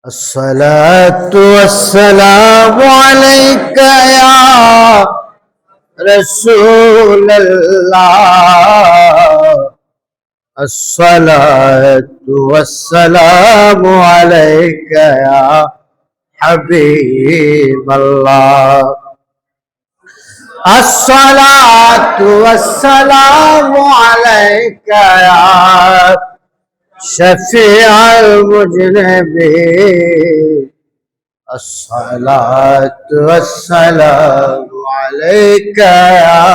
الصلاة والسلام عليك يا رسول الله الصلاة والسلام عليك يا حبيب الله الصلاة والسلام عليك يا شفيع المذنبين الصلاة والسلام عليك يا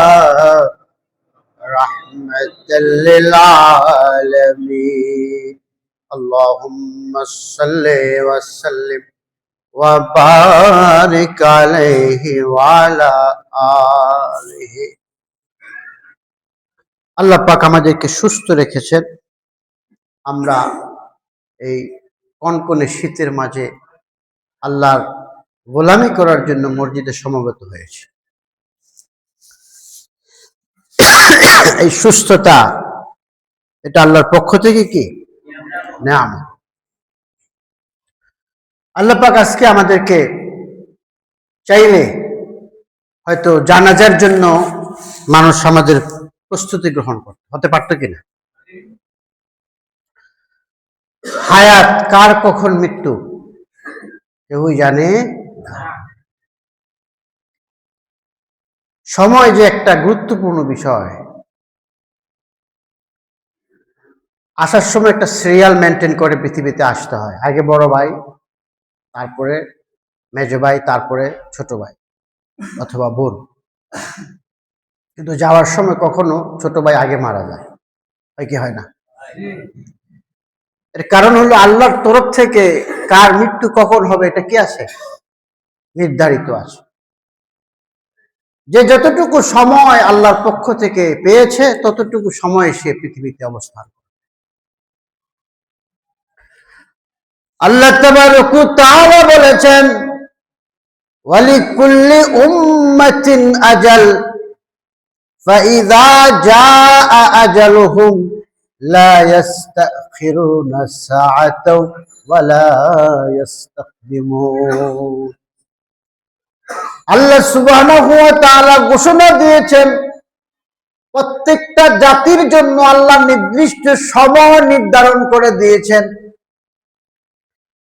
رحمة للعالمين اللهم صل وسلم وبارك عليه وعلى آله আল্লাহ পাক আমাদেরকে সুস্থ রেখেছেন। আমরা এই কনকনে শীতের মাঝে আল্লাহর গোলামি করার জন্য মসজিদে সমবেত হয়েছে। এই সুস্থতা এটা আল্লাহর পক্ষ থেকে কি নেয়ামত। আল্লাহ পাক আজকে আমাদেরকে চাইলে হয়তো জানাজার জন্য মানুষ আমাদের প্রস্তুতি গ্রহণ হতে পারতো কিনা। হায়াত কার কখন মৃত্যু কেউই জানে না। সময় যে একটা গুরুত্বপূর্ণ বিষয়। আসার সময় একটা সিরিয়াল মেনটেন করে পৃথিবীতে আসতে হয়। আগে বড় ভাই, তারপরে মেজ ভাই, তারপরে ছোট ভাই অথবা বোন। কিন্তু যাওয়ার সময় কখনো ছোট ভাই আগে মারা যায়, হয় কি হয় না? এর কারণ হলো আল্লাহর তরফ থেকে কার মৃত্যু কখন হবে এটা কি আছে, নির্ধারিত আছে। যে যতটুকু সময় আল্লাহর পক্ষ থেকে পেয়েছে ততটুকু সময় সে পৃথিবীতে অবস্থান। আল্লাহ তাবারক ওয়া তাআলা বলেছেন ওয়ালিকুল্লি উম্মাতিন আজাল ফাইযা জাআ আজালুহুম লা ইস্তাখিরুনা সাআতাও ওয়া লা ইস্তাকদিমুন। আল্লাহ সুবহানাহু ওয়া তাআলা ঘোষণা দিয়েছেন প্রত্যেকটা জাতির জন্য আল্লাহ নির্দিষ্ট সময় নির্ধারণ করে দিয়েছেন।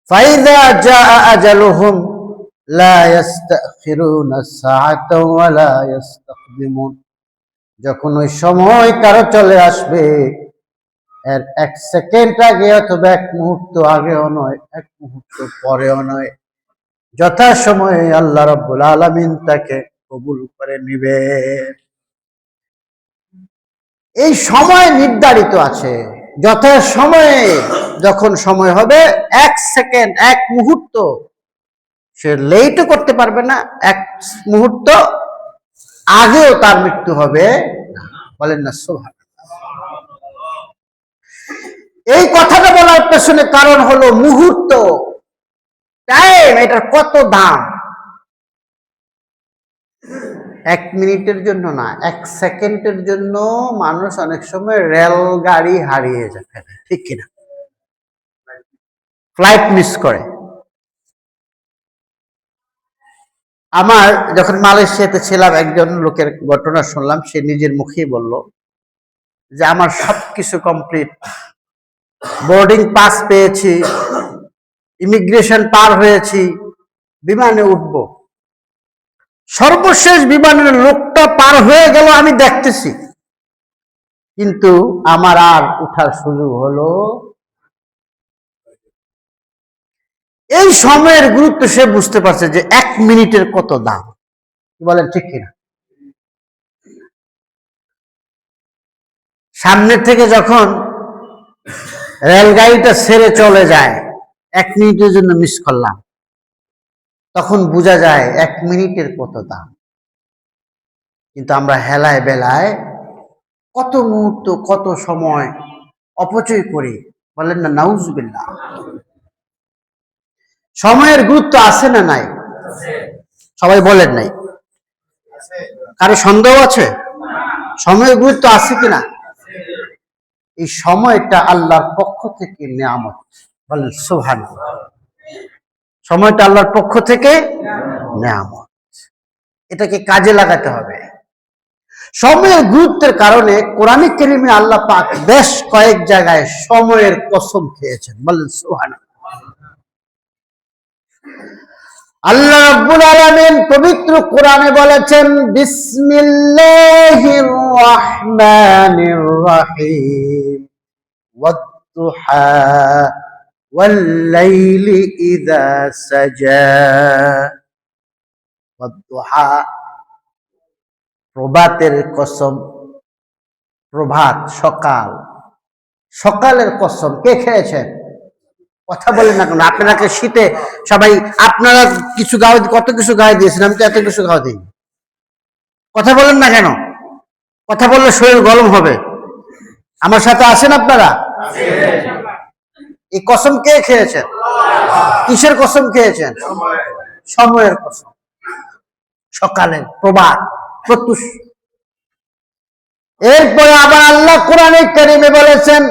ফাইযা জাআ আজালুহুম লা ইস্তাখিরুনা সাআতাও ওয়া লা ইস্তাকদিমুন। যখন ওই সময় কারো চলে আসবে এর এক সেকেন্ড আগে অথবা এক মুহূর্ত আগেও নয়, এক মুহূর্ত পরেও নয়, যথাসময়ে আল্লাহ রাব্বুল আলামিন তাকে কবুল করে নিবে। এই সময় নির্ধারিত আছে। যথাসময়ে যখন সময় হবে, এক সেকেন্ড, এক মুহূর্ত সে লেটও করতে পারবে না, এক মুহূর্ত আগেও তার মৃত্যু হবে। বলেন না সুবহানাল্লাহ। এই কথাটা বলার পেছনে কারণ হলো মুহূর্ত, টাইম, এটার কত দাম। এক মিনিটের জন্য না, এক সেকেন্ডের জন্য মানুষ অনেক সময় রেলগাড়ি হারিয়ে যায়, ঠিক কিনা? ফ্লাইট মিস করে। আমার যখন মালয়েশিয়াতে ছিলাম, একজন লোকের ঘটনা শুনলাম। সে নিজের মুখেই বলল যে আমার সবকিছু কমপ্লিট, বোর্ডিং পাস পেয়েছি, ইমিগ্রেশন পার হয়েছি, বিমানে উঠবো। সর্বশেষ বিমানের লোকটা পার হয়ে গেল, আমি দেখতেছি, কিন্তু আমার আর উঠার সুযোগ হলো। এই সময়ের গুরুত্ব সে বুঝতে পারছে যে এক মিনিটের কত দাম। বলেন ঠিক কিনা? সামনের থেকে যখন রেলগাড়িটা ছেড়ে চলে যায়, এক মিনিটের জন্য মিস করলাম, তখন বোঝা যায় এক মিনিটের কত দাম। কিন্তু আমরা হেলায় বেলায় কত মুহূর্ত, কত সময় অপচয় করি। বলেন না নাউজুবিল্লাহ। সময়ের গুরুত্ব আছে না নাই? সবাই বলেন নাই। কারো সন্দেহ আছে? সময়ের গুরুত্ব আছে কিনা? এই সময়টা আল্লাহর পক্ষ থেকে নিয়ামত। বলেন সুবহানাল্লাহ। সময়টা আল্লাহর পক্ষ থেকে নিয়ামত, এটাকে কাজে লাগাতে হবে। সময়ের গুরুত্বের কারণে কোরআনে কারীমে আল্লাহ পাক বেশ কয়েক জায়গায় সময়ের কসম খেয়েছেন। বলেন সুবহানাল্লাহ। আল্লাহ রাব্বুল আলামিন পবিত্র কোরআনে বলেছেন, বিসমিল্লাহির রহমানির রহিম, ওয়াদ-দুহা ওয়াল-লাইলি ইযা সাজা। ওয়াদ-দুহা, প্রভাতের কসম, প্রভাত, সকাল, সকালের কসম। কে খেয়েছেন? কথা বলেন না কেন? আপনাকে শীতে সবাই আপনারা কিছু গাও, কত কিছু গায়ে দিয়েছেন, আমি তো এত কিছু গাও দিই। কথা বলেন না কেন? কথা বললে শরীর গরম হবে। আমার সাথে আছেন আপনারা? এই কসম কে খেয়েছেন? কিসের কসম খেয়েছেন? সময়ের কসম, সকালের, প্রভাত, প্রত্যুষ। এরপরে আবার আল্লাহ কোরআনে কারীমে বলেছেন,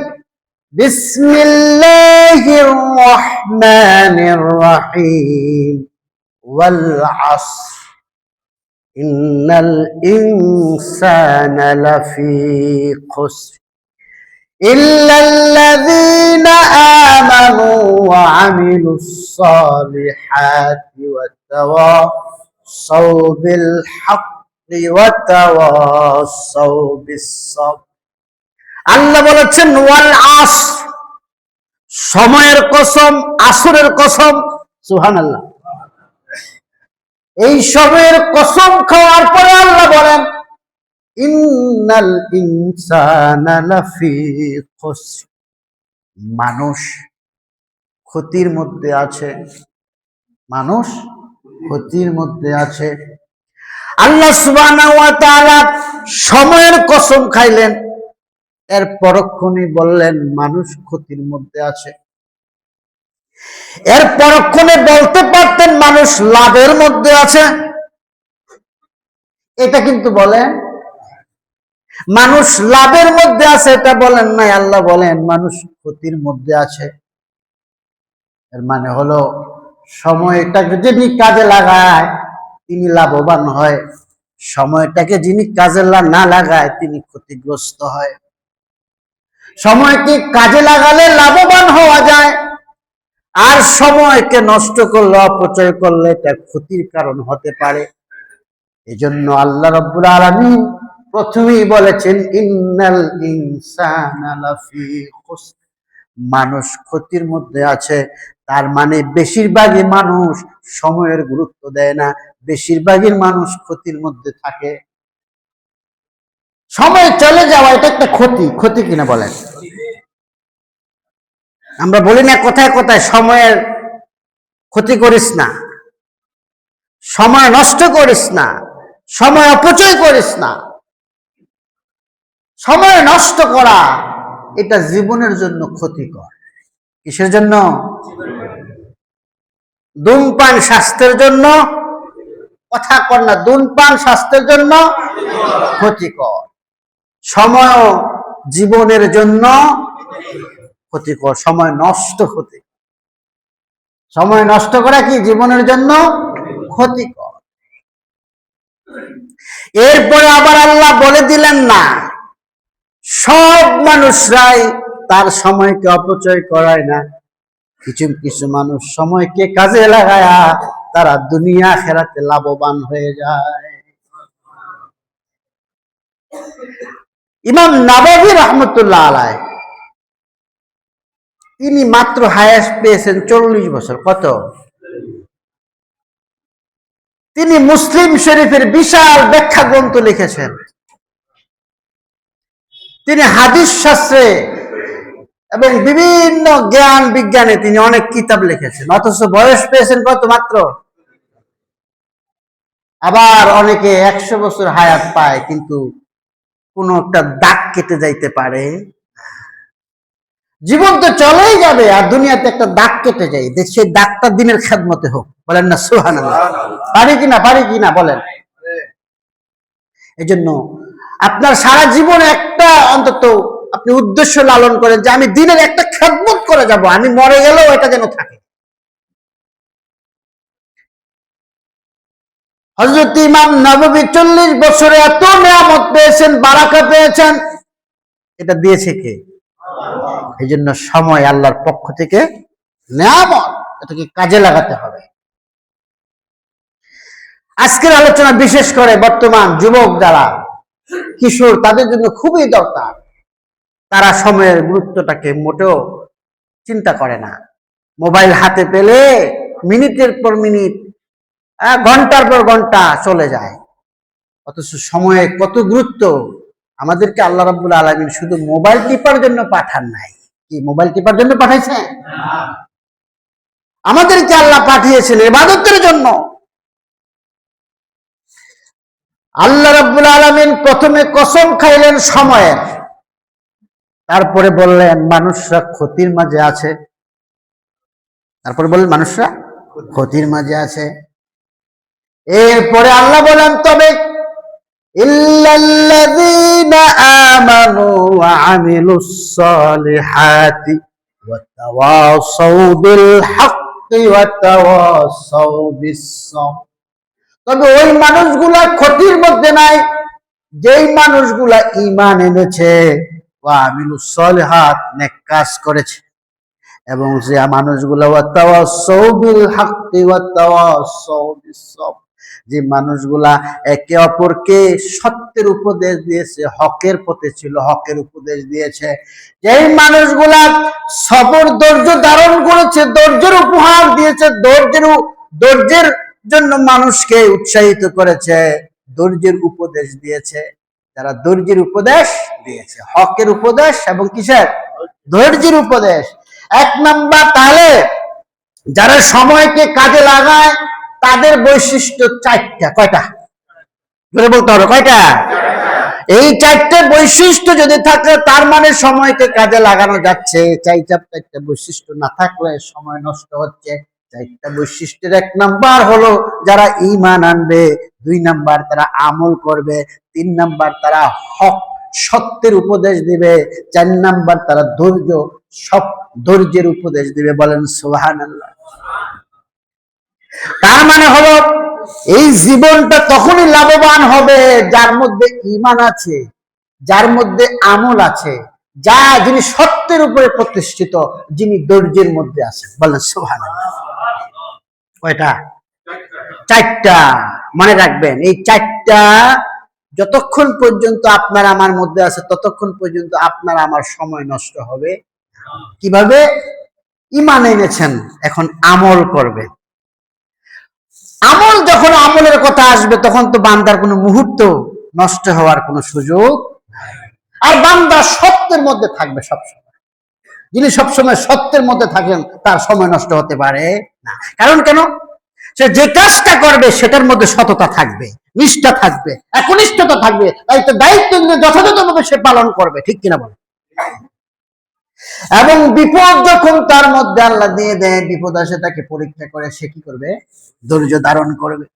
বিসমিল্লাহির রহমানির রহিম, ওয়াল আসর, ইন্নাল ইনসানা লাফি খুসর, ইল্লাল্লাযীনা আমানু ওয়া আমিলুস সালিহাতি ওয়া তাওয়াসাউ বিল হাক্কি ওয়া তাওয়াসাউ বিস সাবর। আল্লাহ বলেছেন ওয়াল আসর, সময়ের কসম, আসরের কসম। সুবহানাল্লাহ। এই সময়ের কসম খাওয়ার পরে আল্লাহ বলেন, ইন্নাল ইনসানা লাফি খুসর, মানুষ ক্ষতির মধ্যে আছে, মানুষ ক্ষতির মধ্যে আছে। আল্লাহ সুবহানাহু ওয়া তাআলা সময়ের কসম খাইলেন, এর পরক্ষণে বললেন মানুষ ক্ষতির মধ্যে আছে। এর পরক্ষণে বলতে পারতেন মানুষ লাভের মধ্যে আছে, এটা কিন্তু বলেন। মানুষ লাভের মধ্যে আছে এটা বলেন নাই, আল্লাহ বলেন মানুষ ক্ষতির মধ্যে আছে। এর মানে হলো সময়টাকে যিনি কাজে লাগায় তিনি লাভবান হয়, সময়টাকে যিনি কাজে না লাগায় তিনি ক্ষতিগ্রস্ত হয়। সময়কে কাজে লাগালে লাভবান হওয়া যায়, আর সময়কে নষ্ট করলে, অপচয় করলে এটা ক্ষতির কারণ হতে পারে। এজন্য আল্লাহ রাব্বুল আলামিন প্রথমেই বলেছেন, ইন্নাল ইনসানা লাফি খুসর, মানুষ ক্ষতির মধ্যে আছে। তার মানে বেশিরভাগই মানুষ সময়ের গুরুত্ব দেয় না, বেশিরভাগই মানুষ ক্ষতির মধ্যে থাকে। সময় চলে যাওয়া এটা একটা ক্ষতি, ক্ষতি কিনা বলেন? আমরা বলি না কোথায় কোথায়, সময়ের ক্ষতি করিস না, সময় নষ্ট করিস না, সময় অপচয় করিস না। সময় নষ্ট করা এটা জীবনের জন্য ক্ষতিকর। কিসের জন্য? ধূমপান স্বাস্থ্যের জন্য, কথা কর না, ধূমপান স্বাস্থ্যের জন্য ক্ষতিকর, সময় জীবনের জন্য ক্ষতিকর। সময় নষ্ট হতে, সময় নষ্ট করা কি জীবনের জন্য ক্ষতিকর। এরপরে আবার আল্লাহ বলে দিলেন না সব মানুষরাই তার সময়কে অপচয় করায় না, কিছু কিছু মানুষ সময়কে কাজে লাগায়া তারা দুনিয়া আখিরাতে লাভবান হয়ে যায়। ইমাম নাবাবী রাহমাতুল্লাহ আলাইহি তিনি মাত্র হায়েস্ট পেয়েছেন 40 বছর। কত? তিনি মুসলিম শরীফের বিশাল ব্যাখ্যা গ্রন্থ লিখেছেন, তিনি হাদিস শাস্ত্রে এবং বিভিন্ন জ্ঞান বিজ্ঞানে তিনি অনেক কিতাব লিখেছেন, অথচ বয়স পেয়েছেন কত? মাত্র। আবার অনেকে 100 বছর হায়াত পায়, কিন্তু কোন একটা দাগ কেটে যাইতে পারে। জীবন তো চলেই যাবে, আর দুনিয়াতে একটা দাগ কেটে যায়, সেই দাগটা দিনের খেদমতে হোক। বলেন না সুবহানাল্লাহ? পারি কিনা, পারি কিনা বলেন? এই জন্য আপনার সারা জীবনে একটা অন্তত আপনি উদ্দেশ্য লালন করেন যে আমি দিনের একটা খেদমত করে যাব, আমি মরে গেলেও এটা যেন থাকে। হযরত ইমাম নববী 40 বছরে এত নিয়ামত পেয়েছেন, বারাকা পেয়েছেন, এটা দিয়েছে কে? এই জন্য সময় আল্লাহর পক্ষ থেকে নিয়ামত, এটাকে কাজে লাগাতে হবে। আজকের আলোচনা বিশেষ করে বর্তমান যুবক যারা কিশোর, তাদের জন্য খুবই দরকার। তারা সময়ের গুরুত্বটাকে মোটেও চিন্তা করে না। মোবাইল হাতে পেলে মিনিটের পর মিনিট, ঘন্টার পর ঘন্টা চলে যায়, অথচ সময়ের কত গুরুত্ব। আমাদেরকে আল্লাহ রাব্বুল আলামিন শুধু মোবাইল টিপার জন্য পাঠান নাই। কি মোবাইল টিপার জন্য পাঠাইছে? আমাদেরকে আল্লাহ পাঠিয়েছেন ইবাদতের জন্য। আল্লাহ রাব্বুল আলামিন প্রথমে কসম খাইলেন সময়ের, তারপরে বললেন মানুষরা ক্ষতির মাঝে আছে, তারপরে বললেন মানুষরা ক্ষতির মাঝে আছে। এরপরে আল্লাহ বলেন তবে ইল্লাল্লাযীনা আমানু ওয়া আমিলুস সালিহাতি ওয়া তাওয়াসাউ বিল হাক্কি ওয়া তাওয়াসাউ বিস সাবর। তবে ওই মানুষগুলা ক্ষতির মধ্যে নাই যেই মানুষগুলা ঈমান এনেছে, ওয়া আমিলুস সালিহাত, নেক কাজ করেছে, এবং যে মানুষগুলা ওয়া তাওয়াসাউ বিল হাক্কি ওয়া তাওয়াসাউ বিস সাবর, যে মানুষগুলা একে অপরকে সত্যের উপদেশ দিয়েছে, হকের পথে ছিল, হকের উপদেশ দিয়েছে, যেই মানুষগুলা সবর ধৈর্য ধারণ করেছে, ধৈর্যের উপহার দিয়েছে, ধৈর্যের জন্য মানুষকে উৎসাহিত করেছে, ধৈর্যের উপদেশ দিয়েছে, যারা ধৈর্যের উপদেশ দিয়েছে, হকের উপদেশ এবং কিসের? ধৈর্যের উপদেশ। এক নাম্বার, তাহলে যারা সময়কে কাজে লাগায় তাদের বৈশিষ্ট্য 4টা। কয়টা বলতে হবে? কয়টা? এই 4টে বৈশিষ্ট্য যদি থাকে তার মানে সময়কে কাজে লাগানো যাচ্ছে। 4টা বৈশিষ্ট্য না থাকলে সময় নষ্ট হচ্ছে। 4টা বৈশিষ্ট্যের 1 নাম্বার হলো যারা ঈমান আনবে, 2 নাম্বার তারা আমল করবে, 3 নাম্বার তারা হক সত্যের উপদেশ দিবে, 4 নাম্বার তারা ধৈর্যের উপদেশ দিবে। বলেন সুবহানাল্লাহ। তার মানে হলো এই জীবনটা তখনই লাভবান হবে যার মধ্যে ঈমান আছে, যার মধ্যে আমল আছে, যিনি সত্যের উপরে প্রতিষ্ঠিত, যিনি ধৈর্যের মধ্যে আছে। বলেন সুবহানাল্লাহ। কয়টা? 4টা। মনে রাখবেন, এই 4টা যতক্ষণ পর্যন্ত আপনার আমার মধ্যে আছে ততক্ষণ পর্যন্ত আপনার আমার সময় নষ্ট হবে। কিভাবে? ঈমান এনেছেন, এখন আমল করবে। আমল যখন আমলের কথা আসবে তখন তো বান্দার কোনো মুহূর্ত নষ্ট হওয়ার কোনো সুযোগ নাই। আর বান্দা সত্যের মধ্যে থাকবে সবসময়। যিনি সবসময় সত্যের মধ্যে থাকেন তার সময় নষ্ট হতে পারে না। কারণ কেন? সে যে কাজটা করবে সেটার মধ্যে সততা থাকবে, নিষ্ঠা থাকবে, একনিষ্ঠতা থাকবে, তাই তো দায়িত্ব যথাযথভাবে সে পালন করবে। ঠিক কিনা বলে? এবং বিপদ যখন তার মধ্যে আল্লাহ দিয়ে দেয়, বিপদ আসে, তাকে পরীক্ষা করে, সে কি করবে? ধৈর্য ধারণ করবে।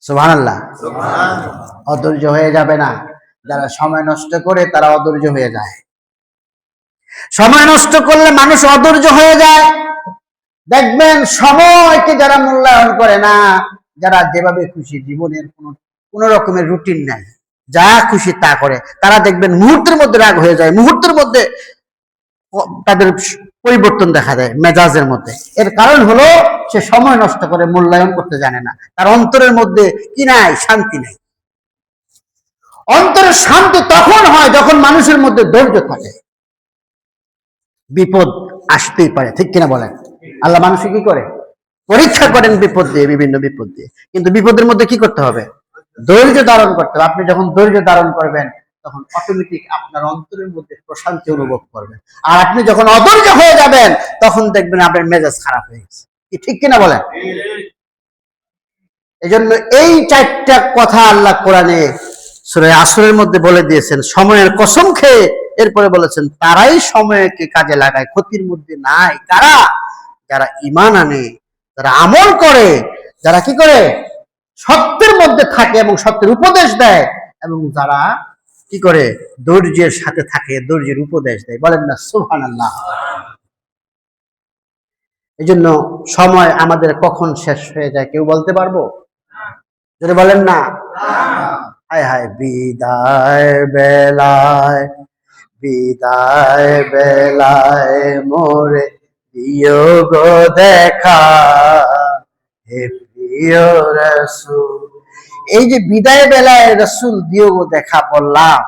সুবহানাল্লাহ। অধৈর্য হয়ে যাবে না। যারা সময় নষ্ট করে তারা অধৈর্য হয়ে যায়। সময় নষ্ট করলে মানুষ অধৈর্য হয়ে যায়। দেখবেন সময়কে যারা মূল্যায়ন করে না, যারা যেভাবে খুশি, জীবনের কোন রকমের রুটিন নাই, যা খুশি তা করে, তারা দেখবেন মুহূর্তের মধ্যে রাগ হয়ে যায়, মুহূর্তের মধ্যে তাদের পরিবর্তন দেখা দেয় মেজাজের মধ্যে। এর কারণ হলো সে সময় নষ্ট করে, মূল্যায়ন করতে জানে না। তার অন্তরের মধ্যে কি নাই? শান্তি নাই। অন্তরের শান্তি তখন হয় যখন মানুষের মধ্যে ধৈর্য থাকে। বিপদ আসতেই পারে, ঠিক কিনা বলেন? আল্লাহ মানুষকে কি করে? পরীক্ষা করেন বিপদ দিয়ে, বিভিন্ন বিপদ দিয়ে। কিন্তু বিপদের মধ্যে কি করতে হবে? ধৈর্য ধারণ করতে হবে। আপনি যখন ধৈর্য ধারণ করবেন তখন অটোমেটিক আপনার অন্তরের মধ্যে প্রশান্তি অনুভব করবেন। আর আপনি যখন অধৈর্য হয়ে যাবেন তখন দেখবেন আপনার মেজাজ খারাপ হয়ে গেছে। কি ঠিক কিনা বলেন? এই জন্য এই 4টা কথা আল্লাহ কোরআনে সূরা আসরের মধ্যে বলে দিয়েছেন, সময়ের কসম খেয়ে। এরপরে বলেছেন তারাই সময়কে কাজে লাগায়, ক্ষতির মধ্যে নাই। কারা? যারা ঈমান আনে, যারা আমল করে, যারা কি করে? সত্যের মধ্যে থাকে এবং সত্যের উপদেশ দেয়, এবং যারা কি করে? ধৈর্যের সাথে থাকে, ধৈর্যের উপদেশ দেয়। বলেন না সুবহানাল্লাহ। এই জন্য সময় আমাদের কখন শেষ হয়ে যায় কেউ বলতে পারবো? যদি বলেন না, হায় হায় বিদায় বেলায়, বিদায় বেলায় মোরে দিও গো দেখা, হে প্রিয় রাসূল। এই যে বিদায় বেলায় রাসূল দিও গো দেখা বললাম,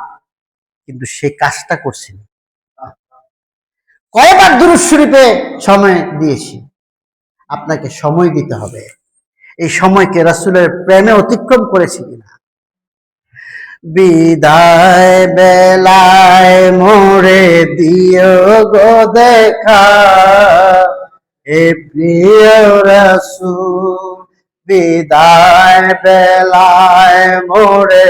কিন্তু সে কাজটা করছি না। কয়বার দুরূদ শরীফে সময় দিয়েছি। আপনাকে সময় দিতে হবে। এই সময়কে রাসূলের প্রেমে অতিক্রম করেছি কিনা। বিদায় বেলায় মোরে দিও গো দেখা, হে প্রিয় রাসূল। বিদায় বেলায় মোরে,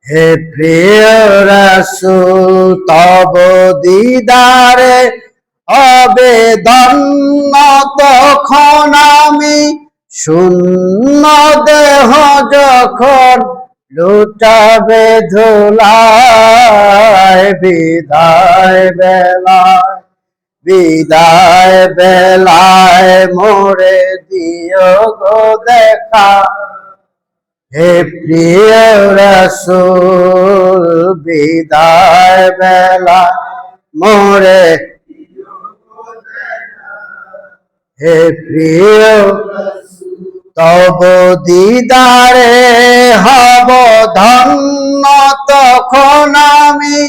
হে প্রিয় রাসূল, তব দিদারে হবে ধন্য তখন আমি, শূন্য দেহ যখন লুটাবে ধুলায়। বিদায় বেলায়, বিদায় বেলায় মোরে দিও গো দেখা, হে প্রিয় রাসূল। বিদায় বেলা মোরে, হে প্রিয়, তব দিদারে হব ধন্য তখন আমি,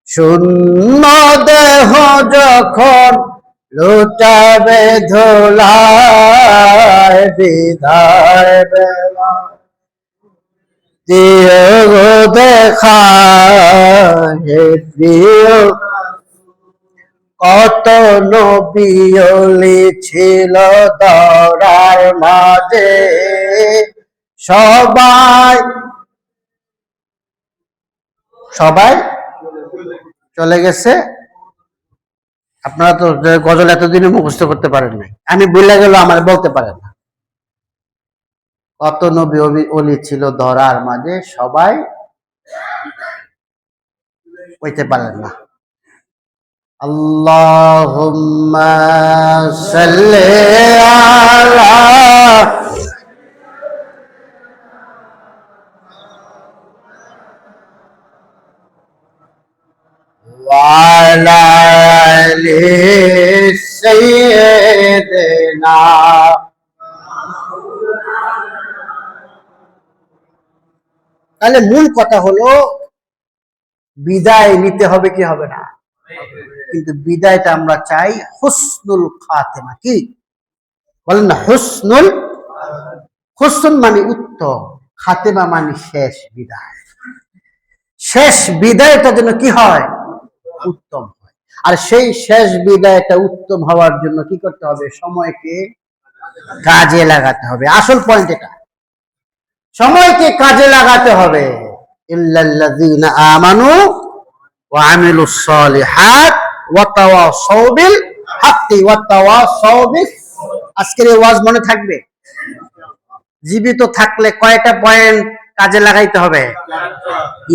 শূন্য দেহ যখন লুটাবে ধুলায়। বিদায় বেলা দিও গো দেখা, হে প্রিয়। কত নবী ওলি ছিল ধরার মাঝে, সবাই সবাই চলে গেছে। আপনারা তো গজল এতদিনে মুখস্থ করতে পারেন নাই, আমি ভুলে গেল আমার বলতে পারেন না। কত নবী ওলি ছিল ধরার মাঝে, সবাই কইতে পারলেন না। আল্লাহুম্মা সাল্লি আলা ওয়া আলা আলি সাইয়্যিদিনা। তাহলে মূল কথা হলো বিদায় নিতে হবে কি হবে না, কিন্তু বিদায়টা আমরা চাই হুসনুল খাতেমা। কি বলেন না? হুসনুল, হুসন মানে উত্তম, খাতেমা মানে শেষ বিদায়। শেষ বিদায়টা যেন কি হয়? উত্তম হয়। আর সেই শেষ বিদায়টা উত্তম হওয়ার জন্য কি করতে হবে? সময়কে কাজে লাগাতে হবে। আসল পয়েন্ট এটা, সময়কে কাজে লাগাতে হবে। ইল্লাল্লাযীনা আমানু ওয়া আমিলুস সালিহাত ওয়া তাওয়াসাউ বিল হাক্কি ওয়া তাওয়াসাউ বিস। আজকের এই ওয়াজ মনে থাকবে? জীবিত থাকলে কয়টা পয়েন্ট কাজে লাগাইতে হবে?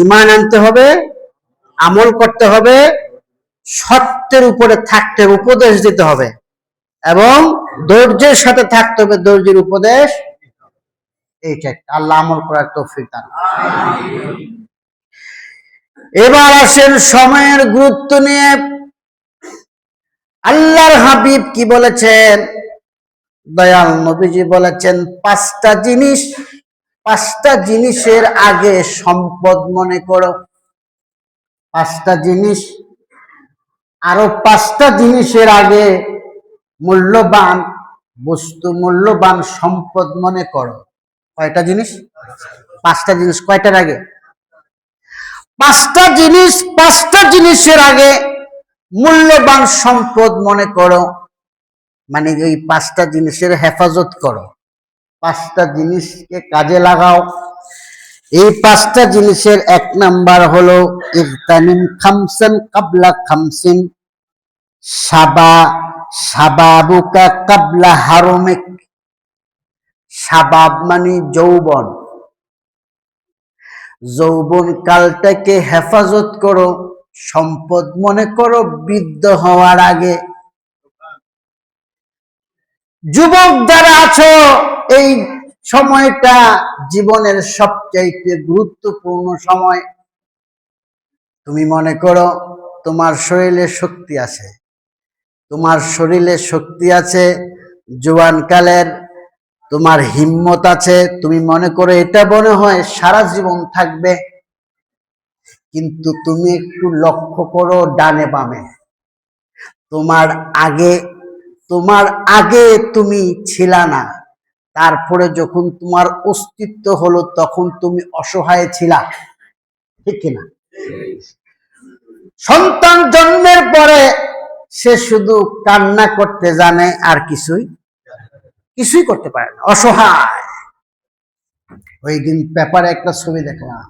ঈমান আনতে হবে, আমল করতে হবে, সত্যের উপরে থাকতে উপদেশ দিতে হবে, এবং ধৈর্যের সাথে থাকতে হবে, ধৈর্যের উপদেশ। এই চারটা। আল্লাহ আমল করার তৌফিক দান। এবার আসেন সময়ের গুরুত্ব নিয়ে। আল্লাহর হাবিব কি বলেছেন? দয়াল নবীজি বলেছেন পাঁচটা জিনিস, পাঁচটা জিনিসের আগে সম্পদ মনে করো। পাঁচটা জিনিস, আরো পাঁচটা জিনিসের আগে মূল্যবান বস্তু, মূল্যবান সম্পদ মনে করো। কয়টা জিনিস? পাঁচটা জিনিস। কয়টার আগে? পাঁচটা জিনিস। পাঁচটা জিনিসের আগে মূল্যবান সম্পদ মনে করো, মানে এই পাঁচটা জিনিসের হেফাজত করো, পাঁচটা জিনিসকে কাজে লাগাও। এই পাঁচটা জিনিসের এক নাম্বার হলো ইগতানিম খামসান কাবলা খামসিন, সাবাবুকা কাবলা হারমিক। সাবাব মানে যৌবন, যৌবন কালটাকে হেফাজত করো, সম্পদ মনে করো বৃদ্ধ হওয়ার আগে। যুবক যারা আছো, এই সময়টা জীবনের সবচাইতে গুরুত্বপূর্ণ সময়। তুমি মনে করো তোমার শরীরে শক্তি আছে, তোমার শরীরে শক্তি আছে, জোয়ানকালের তোমার হিম্মত আছে, তুমি মনে করো এটা মনে হয় সারা জীবন থাকবে। কিন্তু তুমি একটু লক্ষ্য করো ডানে বামে, তোমার আগে তোমার আগে তুমি ছিলা না, তারপরে যখন তোমার অস্তিত্ব হলো তখন তুমি অসহায় ছিলা, ঠিক কিনা? সন্তান জন্মের পরে সে শুধু কান্না করতে জানে, আর কিছুই করতে পারে না, অসহায়। ওই দিন পেপারে একটা ছবি দেখলাম,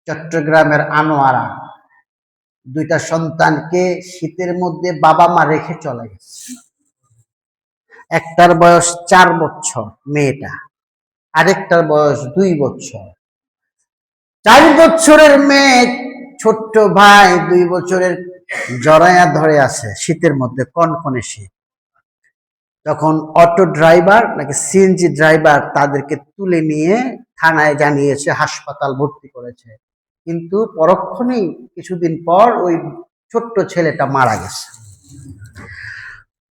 চট্টগ্রামের আনোয়ারা দুইটা সন্তানকে শীতের মধ্যে বাবা মা রেখে চলে গেছে। একটার বয়স 4 বছর মেয়েটা, আরেকটার বয়স 2 বছর। 4 বছরের মেয়ে ছোট্ট ভাই 2 বছরের জড়াইয়া ধরে আছে শীতের মধ্যে, কনকনে শীত। তখন অটো ড্রাইভার নাকি সিএনজি ড্রাইভার তাদেরকে তুলে নিয়ে থানায় জানিয়েছে, হাসপাতাল ভর্তি করেছে। কিন্তু পরক্ষণেই কিছুদিন পর ওই ছোট্ট ছেলেটা মারা গেছে।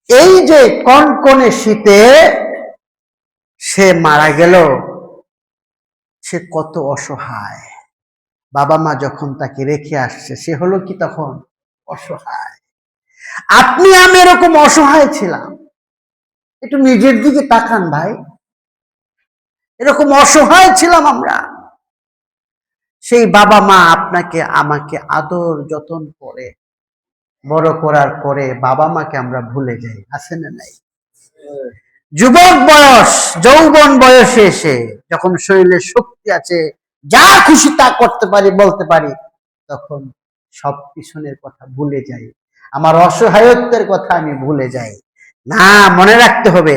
এই যে কনকনে শীতে সে মারা গেল, সে কত অসহায়। বাবা মা যখন তাকে রেখে আসছে সে হলো কি তখন অসহায়। আপনি আমি এরকম অসহায় ছিলাম, একটু নিজের দিকে তাকান ভাই, এরকম অসহায় ছিলাম আমরা। সেই বাবা মা আপনাকে আমাকে আদর যত্ন করে বড় করার পরে বাবা মাকে আমরা ভুলে যাই, আছে না নাই? যুবক বয়স, যৌবন বয়সে এসে যখন শরীরে শক্তি আছে, যা খুশি তা করতে পারি, বলতে পারি, তখন সব পিছনের কথা ভুলে যাই, আমার অসহায়ত্বের কথা আমি ভুলে যাই। না, মনে রাখতে হবে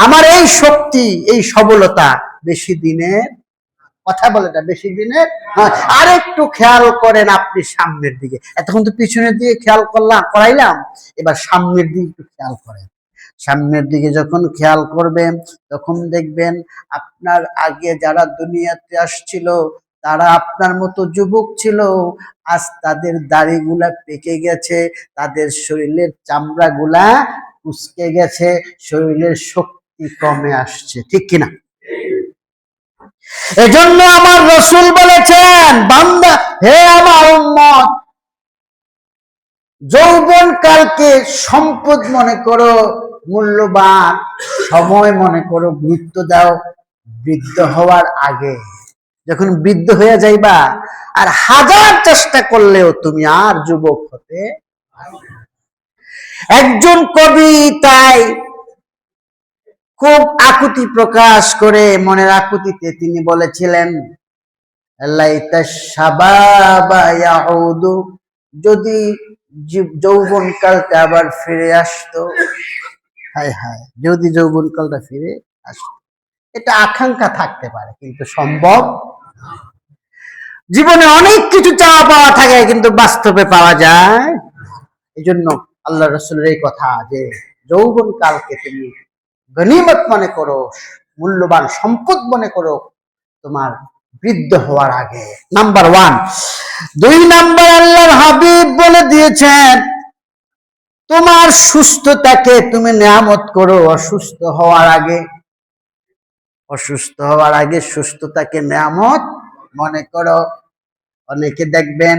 আমার এই শক্তি, এই সবলতা বেশি দিনের কথা বলে না, বেশি দিনের। আর একটু খেয়াল করেন আপনি সামনের দিকে, এতক্ষণ তো পিছনের দিকে খেয়াল করাইলাম, এবার সামনের দিকে একটু খেয়াল করেন। সামনের দিকে যখন খেয়াল করবেন তখন দেখবেন আপনার আগে যারা দুনিয়াতে আসছিল তারা আপনার মতো যুবক ছিল, আজ তাদের দাড়িগুলা পেকে গেছে, তাদের শরীরের চামড়াগুলা কুঁচকে গেছে, শরীরের শক্তি কমে আসছে, ঠিক কিনা? এজন্য আমার রাসূল বলেছেন, বান্দা হে আমার উম্মত, যৌবন কালকে সম্পদ মনে করো, মূল্যবান সময় মনে করো, গুরুত্ব দাও বৃদ্ধ হওয়ার আগে। যখন বৃদ্ধ হয়ে যাইবা আর হাজার চেষ্টা করলেও তুমি আর যুবক হতে। একজন কবি তাই খুব আকুতি প্রকাশ করে, মনের আকুতিতে তিনি বলেছিলেন, লাইতা শাবাবা ইয়াউদু, যদি যৌবন কালটা আবার ফিরে আসতো, হায় হায়, যদি যৌবন কালটা ফিরে আসতো। এটা আকাঙ্ক্ষা থাকতে পারে কিন্তু সম্ভব। জীবনে অনেক কিছু চাওয়া পাওয়া থাকে কিন্তু বাস্তবে পাওয়া যায়। এই জন্য আল্লাহ রাসূলের এই কথা যে যৌবন কালকে তুমি গনিমত মনে করো, মূল্যবান সম্পদ মনে করো তোমার বৃদ্ধ হওয়ার আগে। নাম্বার 1। 2 নাম্বার, আল্লাহর হাবিব বলে দিয়েছেন তোমার সুস্থতাকে তুমি নিয়ামত করো অসুস্থ হওয়ার আগে। অসুস্থ হওয়ার আগে সুস্থতাকে নিয়ামত মনে করো। অনেকে দেখবেন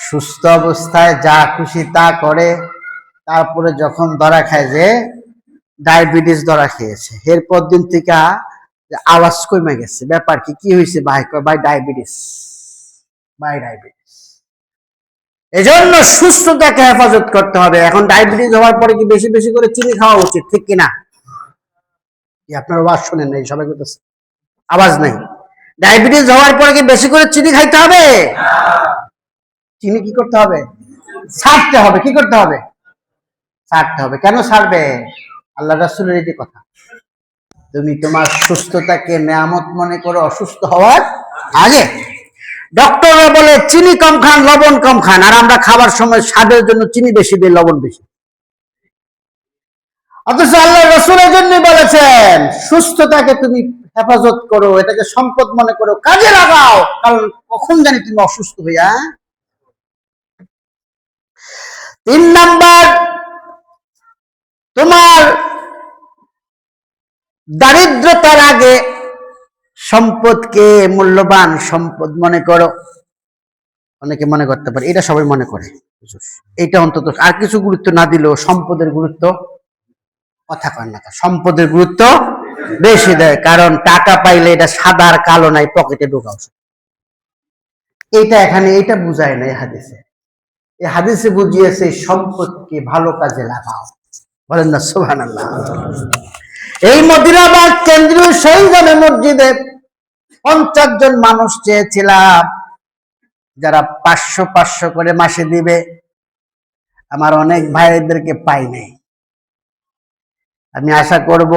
সুস্থ অবস্থায় যা খুশি তা করে, তারপরে যখন ধরা খায় যে ডায়াবেটিস ধরা খেয়েছে, এরপর দিন থেকে আওয়াজ কমে গেছে। ব্যাপার কি হয়েছে ভাই? ভাই ডায়াবেটিস, ভাই ডায়াবেটিস। এজন্য সুস্থতাকে হেফাজত করতে হবে। এখন ডায়াবেটিস হওয়ার পরে কি বেশি বেশি করে চিনি খাওয়া উচিত, ঠিক কিনা? আপনার আওয়াজ শুনেন নাই, সবাই করতেছে আওয়াজ নাই। ডায়াবেটিস হওয়ার পরে কি বেশি করে চিনি খাইতে হবে? চিনি কি করতে হবে? ছাড়তে হবে। কি করতে হবে? ছাড়তে হবে। কেন ছাড়বে? আল্লাহ রাসূলের এই যে কথা, তুমি তোমার সুস্থতাকে নিয়ামত মনে করো অসুস্থ হওয়ার আগে ডক্টররা বলে চিনি কম খান, লবণ কম খান, আর আমরা খাবার সময় স্বাদের জন্য চিনি বেশি দিই, লবণ বেশি। অথচ আল্লাহ রসুলের জন্য বলেছেন সুস্থতাকে তুমি হেফাজত করো, এটাকে সম্পদ মনে করো, কাজে লাগাও, কারণ কখন জানি তুমি অসুস্থ হইয়া। 3 নাম্বার, তোমার দারিদ্রতার আগে সম্পদকে মূল্যবান সম্পদ মনে করো। অনেকে মনে করতে পারে, এটা সবাই মনে করে, এটা অন্তত আর কিছু গুরুত্ব না দিলেও সম্পদের গুরুত্ব, কথা কয় না, সম্পদের গুরুত্ব বেশি দেয়। কারণ টাকা পাইলে এটা সাদা আর কালো নাই, পকেটে ঢোকাও। এটা এখানে এটা বুঝায় না এই হাদিসে। এই হাদিসে বুঝিয়েছে সম্পদকে ভালো কাজে লাগাও। বলেন না সুবহানাল্লাহ। এই মদিনাবাদ কেন্দ্রীয় শহীদ জামে মসজিদে 50 জন মানুষ চেয়েছিলাম যারা 500 করে মাসে দিবে। আমার অনেক ভাইদেরকে পাই নাই। আমি আশা করব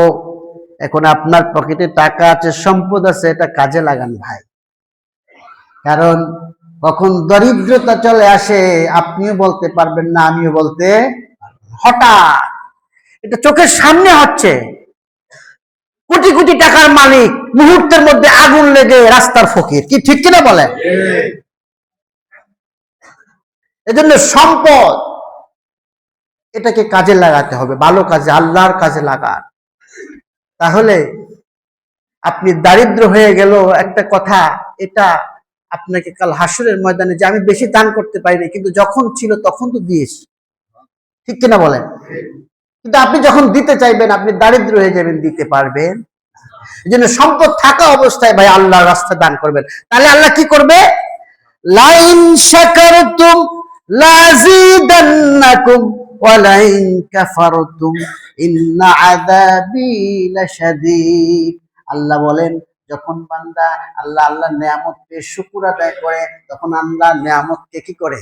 এখন আপনার পকেটে টাকা আছে, সম্পদ আছে, এটা কাজে লাগান ভাই। কারণ কখন দরিদ্রতা চলে আসে আপনিও বলতে পারবেন না, আমিও বলতে, হঠাৎ এটা চোখের সামনে হচ্ছে, কোটি কোটি টাকার মালিক মুহূর্তের মধ্যে আগুন লেগে রাস্তার ফকির, কি ঠিক কিনা বলেন? এজন্য সম্পদ এটাকে কাজে লাগাতে হবে, ভালো কাজে, আল্লাহর কাজে লাগান। তাহলে আপনি দারিদ্র হয়ে গেল একটা কথা, এটা আপনাকে কাল হাসরের ময়দানে যে আমি বেশি দান করতে পারিনি, কিন্তু যখন ছিল তখন তো দিয়েছি, ঠিক কিনা বলেন? কিন্তু আপনি যখন দিতে চাইবেন আপনি দারিদ্র হয়ে যাবেন, দিতে পারবেন। এই জন্য সম্পদ থাকা অবস্থায় ভাই আল্লাহর রাস্তায় দান করবেন। তাহলে আল্লাহ কি করবে? লাইন শাকারতুম লাযিদান্নাকুম ওয়া লাইন কাফারতুম ইন্না আযাবি লাশাদীদ। আল্লাহ বলেন যখন বান্দা আল্লাহর নিয়ামত পেয়ে শুকর আদায় করে, তখন আল্লাহ নিয়ামতকে কি করে?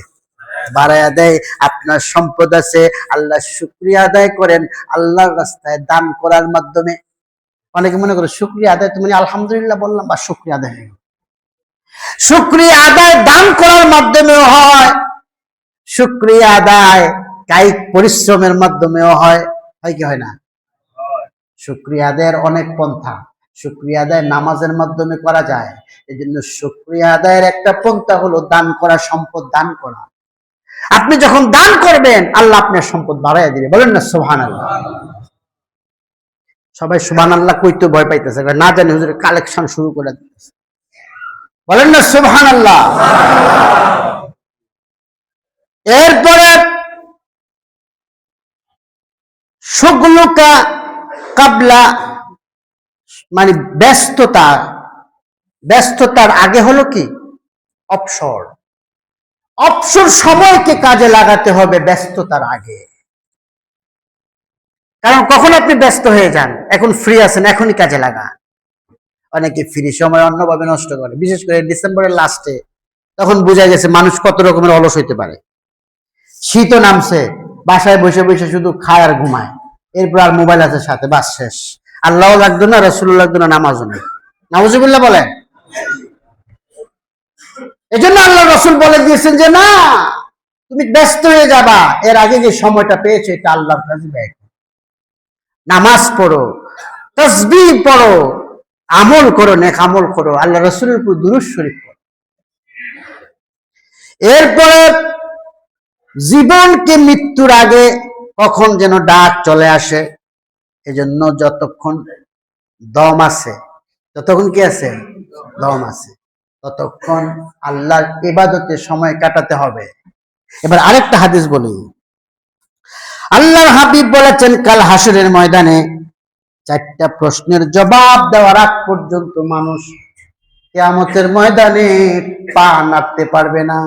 বাড়ায়া দেয়। আপনার সম্পদ আছে, আল্লাহ শুকরিয়া আদায় করেন আল্লাহর রাস্তায় দান করার মাধ্যমে। অনেকে মনে করে শুকরিয়া আদায় তুমি আলহামদুলিল্লাহ বললাম বা শুকরিয়া আদায় হয়ে গেল। শুকরিয়া আদায় দান করার মাধ্যমেও হয়, শুকরিয়া আদায় কায়িক পরিশ্রমের মাধ্যমেও হয়। হয় কি হয় না? শুকরিয়া আদায়ের অনেক পন্থা। শুকরিয়া আদায় নামাজের মাধ্যমে করা যায়। এই জন্য শুকরিয়া আদায়ের একটা পন্থা হলো দান করা, সম্পদ দান করা। আপনি যখন দান করবেন আল্লাহ আপনার সম্পদ বাড়াইয়া দিবে। বলেন না সুবহানাল্লাহ। সবাই সুবহানাল্লাহ কইতে ভয় পাইতেছে, না জানি হুজুর কালেকশন শুরু করে দিতেছে। বলেন না সুবহানাল্লাহ। এরপরে শুগলুকা কাবলা, মানে ব্যস্ততার আগে হলো কি? অবসর। অবসর সময়কে কাজে লাগাতে হবে ব্যস্ততার আগে। কারণ কখন আপনি ব্যস্ত হয়ে যান, এখন ফ্রি আছেন, এখনই কাজে লাগা। অনেকে ফ্রি সময় অন্যভাবে নষ্ট করে, বিশেষ করে ডিসেম্বরের লাস্টে, তখন বোঝা গেছে মানুষ কত রকমের অলস হইতে পারে। শীতও নামছে, বাসায় বসে বসে শুধু খায় আর ঘুমায়, এরপর আর মোবাইল আছে সাথে, বাস শেষ। আল্লাহও লাগতো না, রাসূলও লাগতো না, নামাজও নেই। নাউজুবিল্লাহ বলেন। এজন্য আল্লাহ রাসূল বলে দিয়েছেন যে না, তুমি ব্যস্ত হয়ে যাবা, এর আগে যে সময়টা পেয়েছো এটা আল্লাহর কাছে ব্যয় করো। নামাজ পড়ো, তাসবিহ পড়ো, আমল করো, নেক আমল করো, আল্লাহ রাসূলের উপর দুরূদ শরীফ পড়ো। এরপরে জীবনকে মৃত্যুর আগে কখন যেন ডাক চলে আসে, এজন্য যতক্ষণ দম আছে, যতক্ষণ কি আছে? দম আছে, ততক্ষণ আল্লাহর ইবাদতে সময় কাটাতে হবে। এবার আরেকটা হাদিস বলি। আল্লাহর হাবিব বলেছেন কাল হাসরের ময়দানে 4টা প্রশ্নের জবাব দেওয়ার আগ পর্যন্ত মানুষ কিয়ামতের ময়দানে পা নাড়তে পারবে না,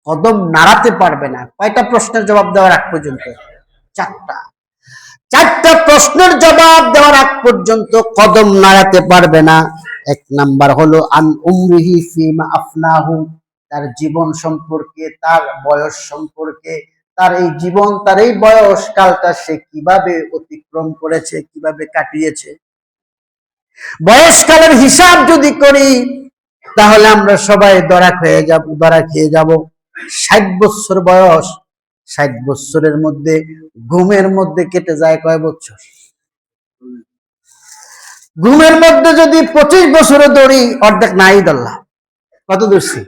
কদম নাড়াতে পারবে না। কয়টা প্রশ্নের জবাব দেওয়ার আগ পর্যন্ত? 4টা প্রশ্নের জবাব দেওয়ার আগ পর্যন্ত কদম নাড়াতে পারবে না। 1 নাম্বার হলো আন উমরিহি ফিমা আফনাহু, তার জীবন সম্পর্কে, তার বয়স সম্পর্কে, তার এই জীবন, তার এই বয়স কালটা সে কিভাবে অতিক্রম করেছে, কিভাবে কাটিয়েছে। বয়সকালের হিসাব যদি করি তাহলে আমরা সবাই ধরা খেয়ে যাব। 60 বছর বয়স, 60 বছরের মধ্যে ঘুমের মধ্যে কেটে যায় কয় বছর? ঘুমের মধ্যে যদি 25 বছরে দৌড়ি, অর্ধেক নাই ধরলাম। কত দূরছি?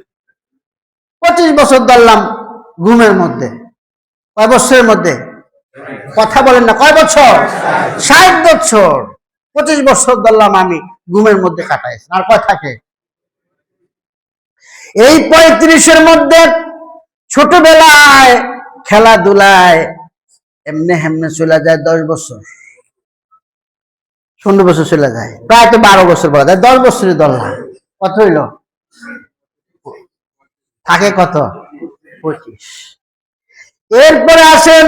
25 বছর ধরলাম ঘুমের মধ্যে। কয় বছরের মধ্যে? কথা বলেন না, কয় বছর? 60 বছর। 25 বছর ধরলাম আমি ঘুমের মধ্যে কাটাইছি, আর কয় থাকে? এই 35-এর মধ্যে ছোটবেলায় খেলাধুলায় এমনে হেমনে চলে যায় 10 বছর, 15 বছর চলে যায়, প্রায় তো 12 বছর বলা যায়। 10 বছরই ধরলাম, কত হইল? থাকে কত? 25। এরপরে আসেন,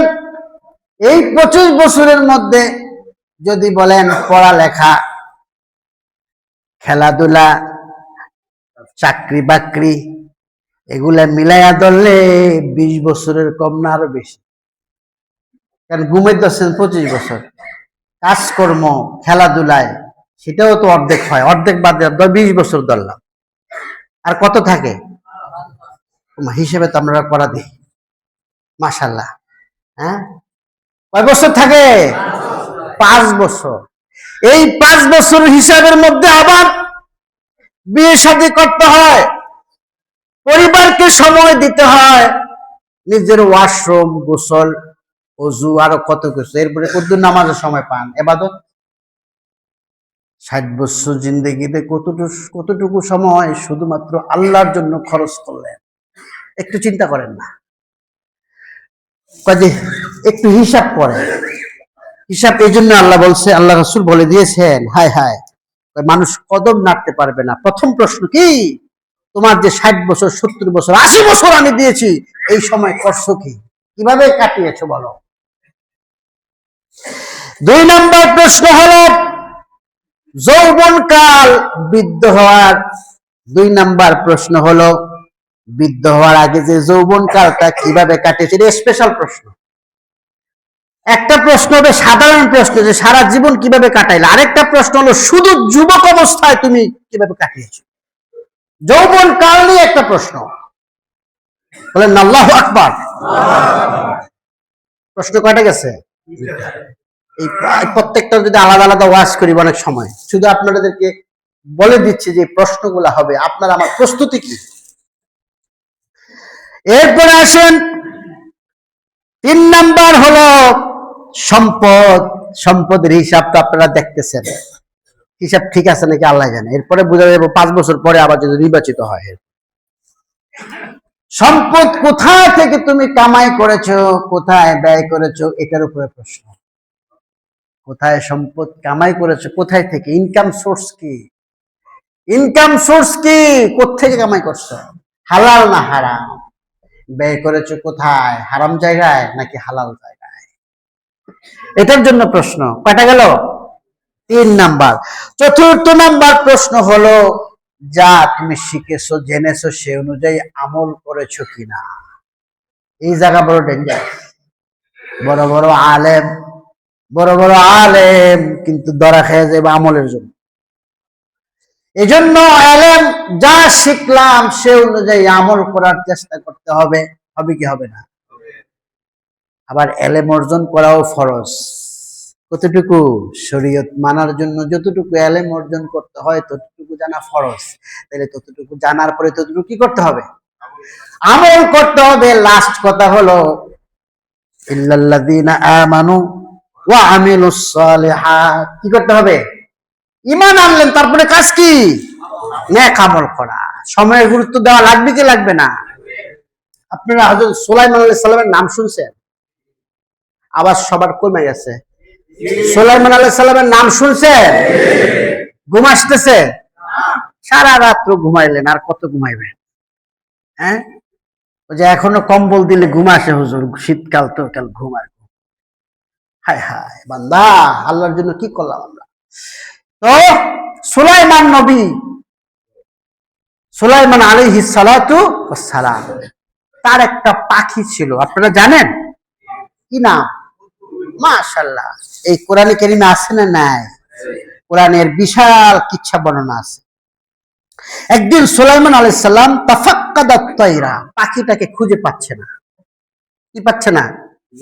এই 25 বছরের মধ্যে যদি বলেন পড়ালেখা, খেলাধুলা, চাকরি বাকরি, এগুলা মিলাইয়া ধরলে 20 বছরের কম না আরো বেশি। কারণ ঘুমাইতেছেন 25 বছর, কাজকর্ম, খেলাধুলায় সেটাও তো অর্ধেক হয়, অর্ধেক বাদ 20 বছর ধরলাম, আর কত থাকে? হিসেবে তো আমরা করা দিই, মাশাল্লাহ। হ্যাঁ, কয় বছর থাকে? 5 বছর। এই 5 বছর হিসাবের মধ্যে আবার বিয়ে শাদী করতে হয়, পরিবারকে সময় দিতে হয়, নিজের ওয়াশরুম, গোসল, অজু, আরো কত কিছু। এরপরে কতদিন নামাজের সময় পান? এবাদত। 60 বছর জিন্দগিতে কতটুকু সময় শুধুমাত্র আল্লাহর জন্য খরচ করলেন? একটু চিন্তা করেন না? কাজে একটু হিসাব করেন। হিসাব এই জন্য আল্লাহ বলছে, আল্লাহ রাসূল বলে দিয়েছেন, হায় হায় মানুষ কদম নাড়তে পারবে না। প্রথম প্রশ্ন কি? তোমার যে 60 বছর, 70 বছর, 80 বছর আমি দিয়েছি, এই সময় করছো কি? কিভাবে কাটিয়েছো বলো? 2 নম্বর প্রশ্ন হলো যৌবনকাল, বৃদ্ধ হওয়ার 2 নম্বর প্রশ্ন হলো বৃদ্ধ হওয়ার আগে যে যৌবনকালটা কিভাবে কাটিয়েছে, এটা স্পেশাল প্রশ্ন। একটা প্রশ্ন হবে সাধারণ প্রশ্ন, যে সারা জীবন কিভাবে কাটাইলে। আরেকটা প্রশ্ন হলো শুধু যুবক অবস্থায় তুমি কিভাবে কাটিয়েছো। যৌবন কাল নিয়ে একটা প্রশ্ন। বলেন আল্লাহু আকবার। প্রশ্ন কয়টা গেছে? এই প্রত্যেকটা যদি আলাদা আলাদা ওয়াজ করি অনেক সময়, শুধু আপনাদেরকে বলে দিচ্ছি যে প্রশ্নগুলো হবে, আপনার আমার প্রস্তুতি কি। এরপরে আসেন 3 নাম্বার হলো সম্পদ। সম্পদের হিসাব তো আপনারা দেখতেছেন, হিসাব ঠিক আছে নাকি আল্লাহ জানে। এরপরে বোঝা যাবে 5 বছর পরে আবার যদি নির্বাচিত হয়। সম্পদ কোথায় থেকে তুমি কামাই করেছো, কোথায় ব্যয় করেছো, এটার উপরে প্রশ্ন। কোথায় সম্পদ কামাই করেছো, কোথায় থেকে, ইনকাম সোর্স কি? ইনকাম সোর্স কি? কোত্থেকে কামাই করছো? হালাল না হারাম? ব্যয় করেছো কোথায়? হারাম জায়গায় নাকি হালাল জায়গায়? এটার জন্য প্রশ্ন। কয়টা গেল? 3 নাম্বার। 4th নাম্বার প্রশ্ন হলো যা তুমি শিখেছো, জেনেছো, সে অনুযায়ী আমল করেছো কিনা। এই জায়গা বড় ডেঞ্জার। বড় বড় আলেম কিন্তু ধরা খেয়ে যাবে আমলের জন্য। এজন্য আলেম যা শিখলাম সে অনুযায়ী আমল করার চেষ্টা করতে হবে। হবে কি হবে না? আবার এলেম অর্জন করাও ফরজ। কতটুকু? শরীয়ত মানার জন্য যতটুকু এলেম অর্জন করতে হয় ততটুকু জানা ফরজ। তাহলে ততটুকু জানার পরে ততটুকু কি করতে হবে? আমল করতে হবে। লাস্ট কথা হলো ইল্লাল্লাযীনা আমানু ওয়া আমিলুস সালিহাত। কি করতে হবে? ঈমান আনলেন, তারপরে কাজ কি? নেক আমল করা। সময়ের গুরুত্ব দেওয়া লাগবে কি লাগবে না? আপনারা হযরত সুলাইমান আলাইহিস সালামের নাম শুনছেন? আওয়াজ সবার কমে গেছে। সুলাইমান আলাইহিস সালামের নাম শুনছেন? ঘুম আসতেছে? সারা রাত্র ঘুমাইলেন, আর কত ঘুমাইবেন? হ্যাঁ, ওই যে এখনো কম্বল দিলে ঘুম আসে হুজুর, শীতকাল তো কাল ঘুম আর। হায় হায় বান্দা, আল্লাহর জন্য কি করলাম আমরা। তো সুলাইমান নবী, সুলাইমান আলাইহিস সালাতু ওয়াস সালাম, তার একটা পাখি ছিল, আপনারা জানেন কি নাম? মাশাআল্লাহ, এই কোরআনে কারিমে আছে না নাই? কোরআনের বিশাল কিচ্ছা বর্ণনা আছে। একদিন সুলাইমান আলাইহিস সালাম তাফাক্কাদাত তায়রা, পাখিটাকে খুঁজে পাচ্ছে না। কি পাচ্ছে না?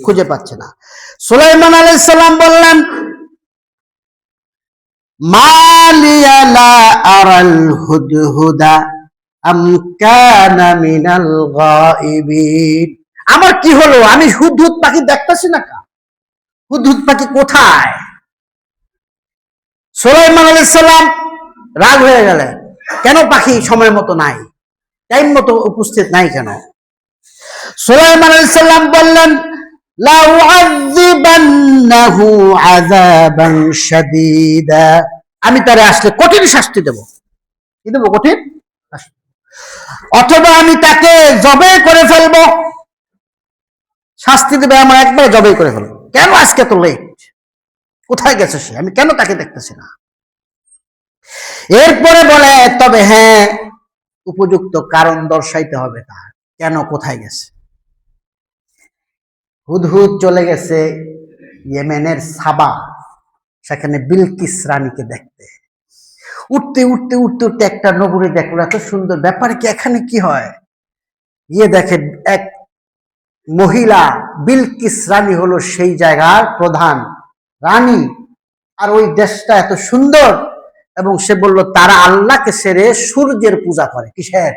খুঁজে পাচ্ছে না। সুলাইমান আলাইহিস সালাম বললেন, মা লিয়া লা আরাল হুদহুদা আম কানা মিনাল গায়িবিন। আমার কি হলো, আমি হুদহুদ পাখি দেখতেছি না। হুদহুদ পাখি কোথায়? সুলাইমান আলাইহিস সালাম রাগ হয়ে গেলেন, কেন পাখি সময় মতো নাই, টাইম মতো উপস্থিত নাই কেন? সুলাইমান আলাইহিস সালাম বললেন, লা উআযিবান্নাহু আযাবান শাদীদা, আমি তারে আসলে কঠিন শাস্তি দেব। কি দেব? কঠিন শাস্তি। অথবা আমি তাকে জবাই করে ফেলবো। শাস্তি দেবে আমার, একবার জবাই করে ফেলবো। কেন আজকে তো লেট? কোথায় গেছে সে? আমি কেন তাকে দেখতেছি না? এরপরে বলে, তবে হ্যাঁ, উপযুক্ত কারণ দর্শাইতে হবে তার, কেন কোথায় গেছে। হুদহুদ চলে গেছে ইয়েমেনের সাবা, সেখানে বিলকিস রানীকে দেখতে। উঠতে উঠতে উঠতে উঠতে একটা নগরী দেখলো, এত সুন্দর, ব্যাপার কি, এখানে কি হয়? গিয়ে দেখে এক মহিলা, বিলকিস রানী হলো সেই জায়গার প্রধান রানী, আর ওই দেশটা এত সুন্দর। এবং সে বলল তারা আল্লাহকে ছেড়ে সূর্যের পূজা করে। কিসের?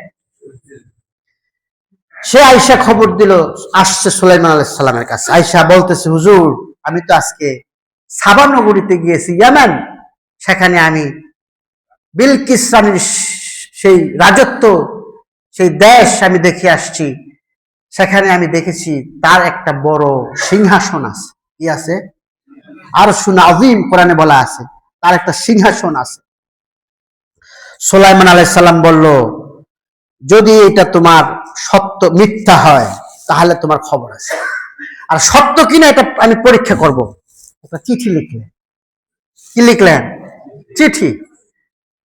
সে আয়সা খবর দিল, আসছে সুলাইমান আলাইহিস সালামের কাছে। আয়সা বলতেছে, হুজুর, আমি তো আজকে সাবা নগরীতে গিয়েছি, ইয়ামান, সেখানে আমি বিলকিস রানীর সেই রাজত্ব, সেই দেশ আমি দেখে আসছি। সেখানে আমি দেখেছি তার একটা বড় সিংহাসন আছে। কি আছে? আরশুন আযীম, কোরআনে বলা আছে তার একটা সিংহাসন আছে। সুলাইমান আলাইহিস সালাম বলল, যদি এটা তোমার সত্য মিথ্যা হয় তাহলে তোমার খবর আছে, আর সত্য কিনা এটা আমি পরীক্ষা করব। একটা চিঠি লিখলেন। কি লিখলেন? চিঠি।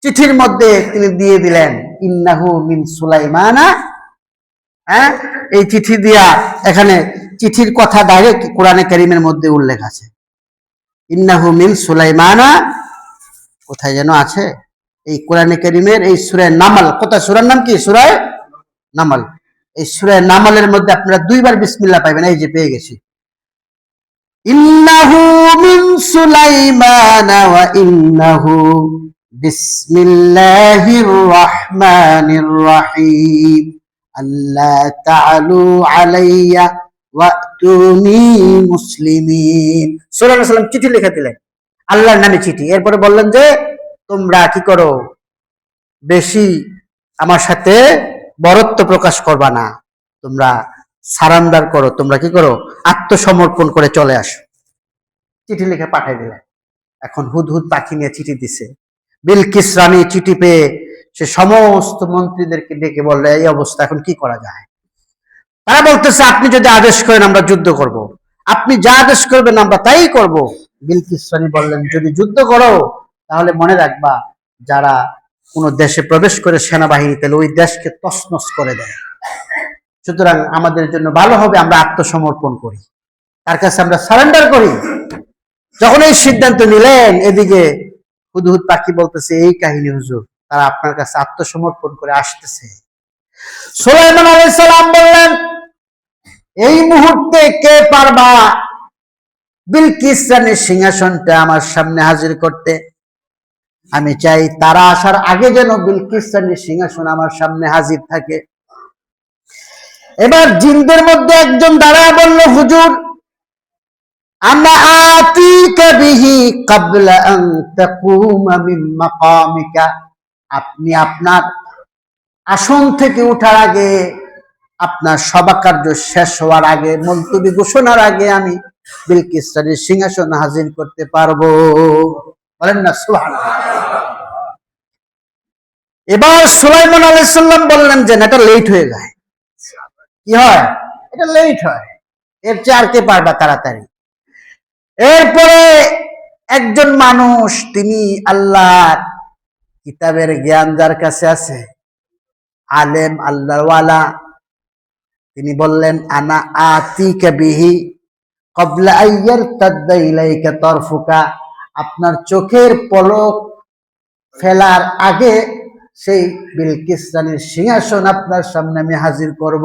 চিঠির মধ্যে তিনি দিয়ে দিলেন, ইন্নাহু মিন সুলাইমানা। হ্যাঁ, এই চিঠি দিয়া, এখানে চিঠির কথা ডাইরেক্ট কোরআনে কারীমের মধ্যে উল্লেখ আছে, ইন্নাহু মিন সুলাইমানা। কোথায় যেন আছে এই কোরআনে কারীমের এই সূরা নামল, কোথায়? সূরার নাম কি? সূরা নামল। এই সূরা নামলের মধ্যে আপনারা দুইবার বিসমিল্লাহ পাবেন। এই যে পেয়ে গেছি, ইন্নাহু মিন সুলাইমানা ওয়া ইন্নাহু বিসমিল্লাহির রহমানির রহিম আল্লাহ তাআলু আলাইয়া ওয়াতুনি মুসলিমিন। সূরা সাল্লাম চিঠি লিখে দিলেন, আল্লাহর নামে চিঠি। এরপরে বললেন যে তোমরা কি করো, বেশি আমার সাথে বরত্ব প্রকাশ করবা না, তোমরা সারান্ডার করো, তোমরা কি করো, আত্মসমর্পণ করে চলে আসো। চিঠি লিখে পাঠাই দিলেন। এখন হুদহুদ পাখি নিয়ে চিঠি দিছে। বিলকিস রানী চিঠি পেয়ে সে সমস্ত মন্ত্রীদেরকে ডেকে বললে, এই অবস্থা, এখন কি করা যায়? তারা বলতেছে, আপনি যদি আদেশ করেন আমরা যুদ্ধ করব, আপনি যা আদেশ করবেন আমরা তাই করব। বিলকিস রানী বললেন, যদি যুদ্ধ করো তাহলে মনে রাখবা, যারা কোন দেশে প্রবেশ করে সেনাবাহিনী, তাহলে ওই দেশকে তছনছ করে দেয়। সুতরাং আমাদের জন্য ভালো হবে আমরা আত্মসমর্পণ করি, তার কাছে আমরা সারেন্ডার করি। যখন এই সিদ্ধান্ত নিলেন, এদিকে হুদহুদ পাখি বলতেছে, এই কাহিনী হুজুর, তারা আপনার কাছে আত্মসমর্পণ করে আসতেছে। সুলাইমান আলাইহিস সালাম বললেন, এই মুহূর্তে কে পারবা বিলকিস রানীর সিংহাসনটা আমার সামনে হাজির করতে? আমি চাই তারা আসার আগে যেন বিলকিস রানীর সিংহাসন আমার সামনে হাজির থাকে। এবার জিনদের মধ্যে একজন দাঁড়ায় বলল, হুজুর, আনা আতিকা বিহি ক্বাবলা আন তাকুমা মিন মাকামিকা, আপনি আপনার আসন থেকে ওঠার আগে, আপনার সভা কার্য শেষ হওয়ার আগে, মুলতবি ঘোষণার আগে আমি বিলকিস রানীর সিংহাসন হাজির করতে পারবো। বলেন না সুবহানাল্লাহ। এবার সুলাইমান আলাইহিস সালাম বললেন যে, এটা লেট হয়ে যায়। কি হয়? এটা লেট হয়, এর চেয়ে আর কে পারবা তাড়াতাড়ি। এরপরে একজন মানুষ, তিনি আল্লাহর কিতাবের জ্ঞান যার কাছে আছে, আলেম, আল্লাহওয়ালা, তিনি বললেন, আনা আতিকা বিহি ক্বাবলা আইয়ারতাদ্দা ইলাইকা তারফুকা, আপনার চোখের পলক ফেলার আগে সেই বিলকিস রানীর সিংহাসন আপনার সামনে আমি হাজির করব।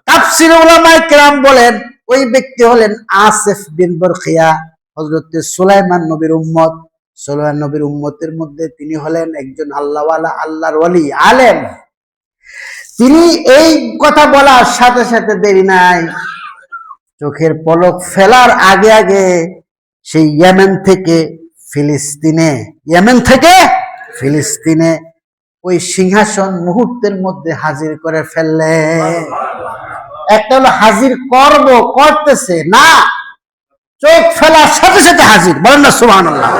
তাফসীর উলামায়ে কেরাম বলেন ওই ব্যক্তি হলেন আসিফ বিন বরখিয়া, হযরত সুলাইমান নবীর উম্মত। সুলাইমান নবীর উম্মতের মধ্যে তিনি হলেন একজন আল্লাহওয়ালা, আল্লাহর ওয়ালি, আলেম। তিনি এই কথা বলার সাথে সাথে দেরি নাই, চোখের পলক ফেলার আগে আগে সেই ইয়েমেন থেকে ফিলিস্তিনে ওই সিংহাসন মুহূর্তের মধ্যে হাজির করে ফেললেন। একটা হলো হাজির করতেছে না, চোখ ফেলার সাথে সাথে হাজির। বলেন না সুবহানাল্লাহ।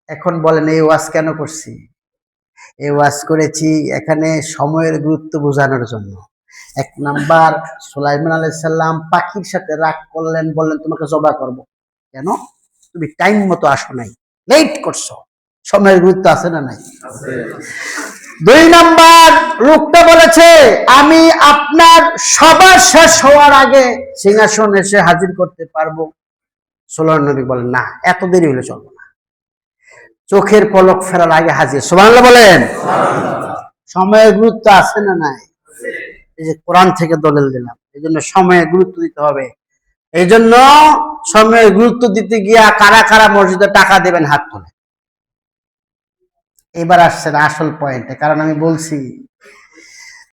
এখন বলেন এই ওয়াজ কেন করছি? এই ওয়াজ করেছি এখানে সময়ের গুরুত্ব বোঝানোর জন্য। এক নাম্বার, সুলাইমান আলাইহিস সালাম পাখির সাথে রাগ করলেন, বললেন তোমাকে জবাই করব। কেন? তুমি টাইম মতো আসো নাই, লেট করছো। সময়ের গুরুত্ব আছে না নাই? দুই নাম্বার, লোকটা বলেছে আমি আপনার সবার শেষ হওয়ার আগে সিংহাসন এসে হাজির করতে পারবো। সুলাইমান নবী বলেন না, এত দেরি হলে চলবে না, চোখের পলক ফেরার আগে হাজির। সুবহানাল্লাহ বলেন। সময়ের গুরুত্ব আছে না নাই? এই যে কোরআন থেকে দলিল দিলাম, এই জন্য সময়ের গুরুত্ব দিতে হবে। এই জন্য সময়ের গুরুত্ব দিতে গিয়া কারা কারা মসজিদে টাকা দেবেন হাত তোলে। এবার আসছেন আসল পয়েন্টে, কারণ আমি বলছি